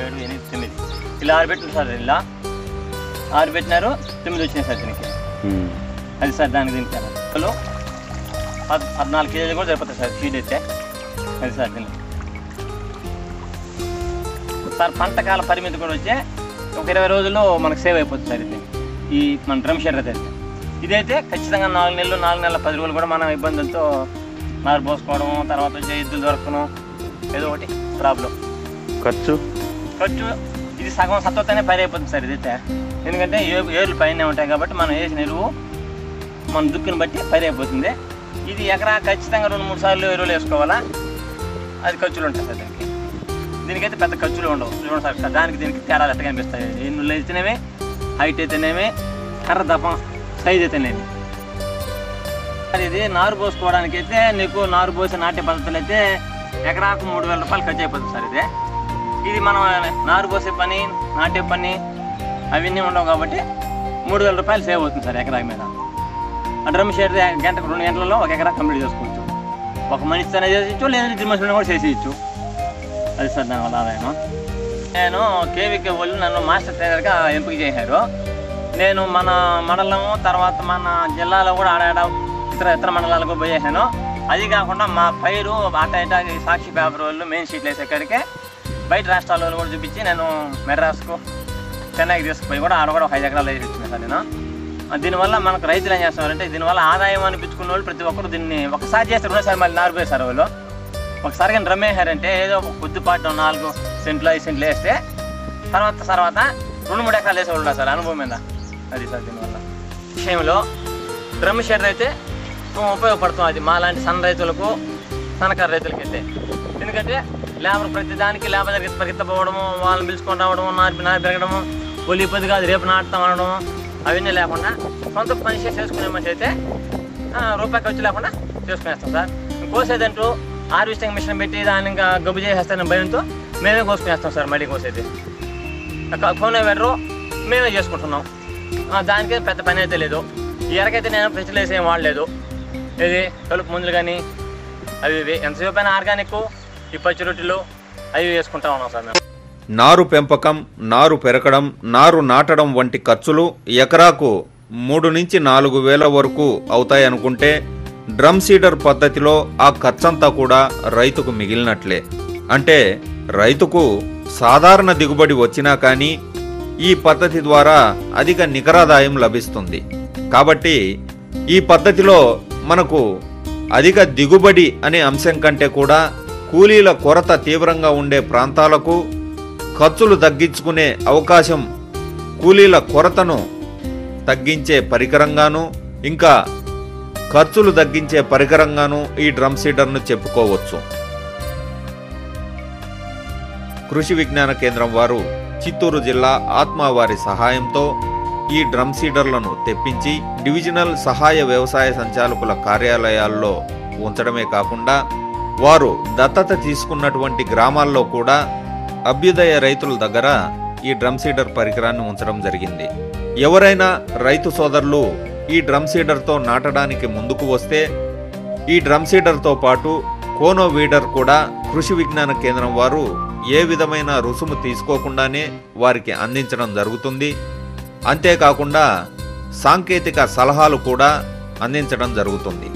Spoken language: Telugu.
7, 8, 9 ఇలా 6 పెట్టినారు సార్. ఇలా 6 పెట్టినారు, 9 వచ్చినాయి సార్ దీనికి. అది సార్ దానికి దీనికి 14 కేజీలు కూడా సరిపోతుంది సార్ ఫీడ్ అయితే. అది సార్ దీనికి సార్ పంటకాల పరిమితి కూడా వచ్చే ఒక 20 రోజుల్లో మనకు సేవ్ అయిపోతుంది సార్. ఇది ఈ మన డ్రమ్ షెడ్ అయితే ఇదైతే ఖచ్చితంగా 4 నెలలు 4 నెలల 10 రోజులు కూడా మనం ఇబ్బందులతో నారు పోసుకోవడం, తర్వాత వచ్చే ఎద్దులు దొరకడం, ఏదో ఒకటి ప్రాబ్లం. ఖర్చు ఇది సగం సత్వతనే పని అయిపోతుంది సార్ ఇదైతే. ఎందుకంటే ఏర్లు పైన ఉంటాయి కాబట్టి మనం వేసిన ఎరువు మన దుక్కుని బట్టి పని అయిపోతుంది. ఇది ఎకరా ఖచ్చితంగా 2-3 సార్లు ఎరువులు వేసుకోవాలా, అది ఖర్చులు ఉంటాయి సార్ దీనికి. దీనికైతే పెద్ద ఖర్చులు ఉండవు. చూడండి సార్ దానికి దీనికి తేడాలు ఎట్లా కనిపిస్తాయి. ఎన్నులు అయితేనేమి, హైట్ అయితేనేమి, కర్ర దప్పం సైజ్ అయితేనేమి. ఇది నారు పోసుకోవడానికి అయితే నీకు నారు పోసే నాట్య పద్ధతులు అయితే ఎకరాకు 3000 రూపాయలు ఖర్చు అయిపోతుంది సార్. ఇది మనం నారు పోసే పని, నాట్య పని అవన్నీ ఉండవు కాబట్టి 3000 రూపాయలు సేవ్ అవుతుంది సార్ ఎకరా మీద. ఆ డ్రమ్ షెడ్ గంటకు 2 గంటలలో 1 ఎకరా కంప్లీట్ చేసుకోవచ్చు. ఒక మనిషితోనే చేసేయచ్చు, లేదా 2 మనుషులను కూడా చేసేయచ్చు. అది సార్ దానివల్ల ఆదాయం. నేను కేవీకే వాళ్ళు నన్ను మాస్టర్ ట్రైనర్గా ఎంపిక చేశారు. నేను మన మండలము తర్వాత మన జిల్లాలో కూడా ఆడాడ ఇతర మండలాలకు పోయేసాను. అది కాకుండా మా పైరు ఆట సాక్షి పేపర్ వాళ్ళు మెయిన్ షీట్లు వేసేకాడికే బయట రాష్ట్రాల వాళ్ళు కూడా చూపించి నేను మెడ్రాస్కు, చెన్నైకి తీసుకుపోయి కూడా ఆడ కూడా 5 ఎకరాలు వేసి వచ్చినాను సార్ నేను. దీనివల్ల మనకు రైతులు ఏం చేస్తున్నారంటే దీనివల్ల ఆదాయం అనిపించుకున్న వాళ్ళు ప్రతి ఒక్కరు దీన్ని ఒకసారి చేస్తే 2 సార్లు మళ్ళీ నారు పోయేసారు వాళ్ళు. ఒకసారి కానీ డ్రమ్ వేసారంటే ఏదో కొద్దిపాటు 4 సెంట్లు 5 సెంట్లు వేస్తే తర్వాత 2-3 ఎకరాలు వేసేవాళ్ళు సార్ అనుభవం మీద. అది సార్ దీనివల్ల విషయంలో డ్రమ్ షెడ్ అయితే ఉపయోగపడుతుంది. అది మా లాంటి సన్న రైతులకు, సన్నకారు రైతులకి అయితే. ఎందుకంటే లేబర్ ప్రతి దానికి లేబర్ దగ్గర పరిగెత్తపోవడము, వాళ్ళని పిలుచుకొని రావడము, నారు పెరగడము, ఒలి పొద్దు కాదు రేపు నాటుతాం అనడం అవన్నీ లేకుండా సొంత పని చేసుకునే మనిషి అయితే రూపాయి ఖర్చు లేకుండా చేసుకునేస్తాం సార్. కోసేదంటూ హార్వెస్టింగ్ మిషన్ పెట్టి దాన్ని ఇంకా గబ్బు చేసేస్తాను భయంతో మేమే కోసుకునేస్తాం సార్. మళ్ళీ కోసేది ఫోన్ పెట్టరు, మేమే చేసుకుంటున్నాం. దానికే పెద్ద పని అయితే లేదు. ఈ ఎరకైతే నేను ఫెర్టిలైజర్ ఏం వాడలేదు. ఇది కలుపు మందులు కానీ అవి ఎంతసేపు అయినా ఆర్గానిక్ ఈ పచ్చి రొట్టెలు అవి వేసుకుంటా ఉన్నాం సార్ మేము. నారు పెంపకం, నారు పెరగడం, నారు నాటడం వంటి ఖర్చులు ఎకరాకు 3 నుంచి 4 వేల వరకు అవుతాయనుకుంటే డ్రమ్ సీడర్ పద్ధతిలో ఆ ఖర్చంతా కూడా రైతుకు మిగిలినట్లే. అంటే రైతుకు సాధారణ దిగుబడి వచ్చినా కానీ ఈ పద్ధతి ద్వారా అధిక నికరాదాయం లభిస్తుంది. కాబట్టి ఈ పద్ధతిలో మనకు అధిక దిగుబడి అనే అంశం కంటే కూడా కూలీల కొరత తీవ్రంగా ఉండే ప్రాంతాలకు ఖర్చులు తగ్గించుకునే అవకాశం, కూలీల కొరతను తగ్గించే పరికరంగాను, ఇంకా ఖర్చులు తగ్గించే పరికరంగాను ఈ డ్రమ్ సీడర్ను చెప్పుకోవచ్చు. కృషి విజ్ఞాన కేంద్రం వారు చిత్తూరు జిల్లా ఆత్మ వారి సహాయంతో ఈ డ్రమ్ సీడర్లను తెప్పించి డివిజనల్ సహాయ వ్యవసాయ సంచాలకుల కార్యాలయాల్లో ఉంచడమే కాకుండా వారు దత్తత తీసుకున్నటువంటి గ్రామాల్లో కూడా అభ్యుదయ రైతుల దగ్గర ఈ డ్రమ్ సీడర్ పరికరాన్ని ఉంచడం జరిగింది. ఎవరైనా రైతు సోదరులు ఈ డ్రమ్ సీడర్తో నాటడానికి ముందుకు వస్తే ఈ డ్రమ్ సీడర్తో పాటు కోనో వీడర్ కూడా కృషి విజ్ఞాన కేంద్రం వారు ఏ విధమైన రుసుము తీసుకోకుండానే వారికి అందించడం జరుగుతుంది. అంతేకాకుండా సాంకేతిక సలహాలు కూడా అందించడం జరుగుతుంది.